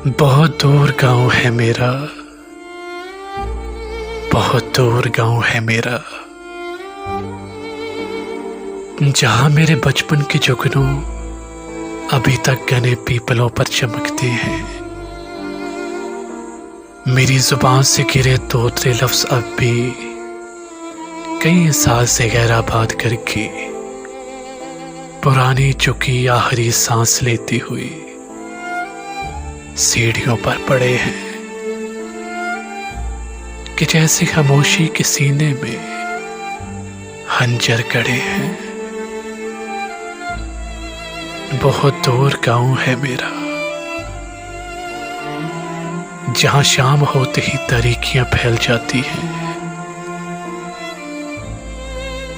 बहुत दूर गांव है मेरा, बहुत दूर गांव है मेरा, जहां मेरे बचपन के जुगनू अभी तक घने पीपलों पर चमकते हैं। मेरी जुबान से गिरे तोतरे लफ्ज अब भी कई साल से गहरा बात करके पुरानी चुकी आखिरी सांस लेती हुई सीढ़ियों पर पड़े हैं कि जैसे खामोशी के सीने में खंजर गड़े हैं। बहुत दूर गांव है मेरा, जहां शाम होते ही तारीकियां फैल जाती हैं।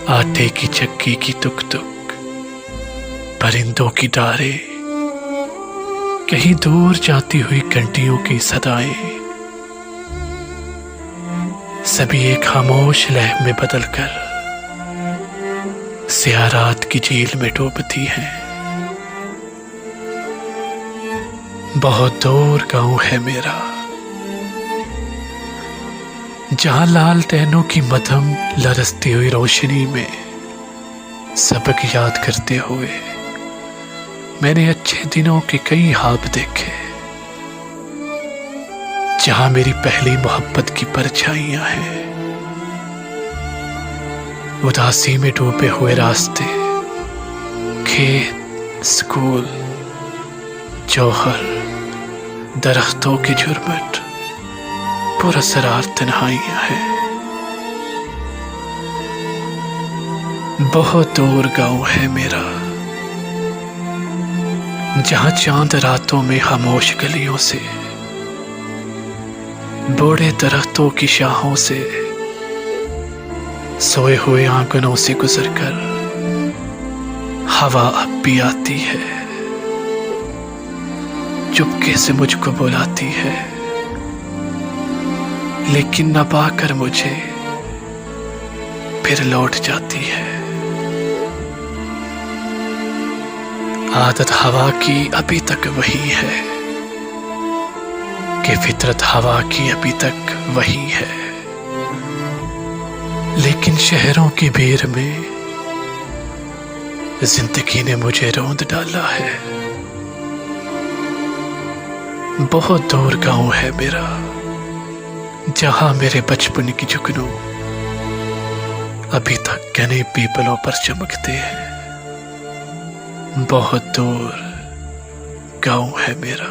आटे की चक्की की तुक तुक, परिंदों की डारें, कहीं दूर जाती हुई घंटियों की सदाएं, सभी एक खामोश लहर में बदलकर स्याह रात की झील में डूबती हैं। बहुत दूर गांव है मेरा, जहां लाल टहनों की मध्यम लरसती हुई रोशनी में सबक याद करते हुए मैंने अच्छे दिनों के कई ख्वाब देखे, जहां मेरी पहली मोहब्बत की परछाइयां हैं। उदासी में डूबे हुए रास्ते, खेत, स्कूल, जौहर, दरख्तों की झुरमुट, पुरअसरार तन्हाइयां हैं। बहुत दूर गांव है मेरा, जहां चांद रातों में खामोश गलियों से, बूढ़े दरख्तों की शाहों से, सोए हुए आंगनों से गुजरकर हवा अब भी आती है, चुपके से मुझको बुलाती है, लेकिन न पाकर मुझे फिर लौट जाती है। आदत हवा की अभी तक वही है कि फितरत हवा की अभी तक वही है, लेकिन शहरों की भीड़ में जिंदगी ने मुझे रौंद डाला है। बहुत दूर गांव है मेरा, जहां मेरे बचपन की जुगनू अभी तक घने पीपलों पर चमकते हैं। बहुत दूर गांव है मेरा।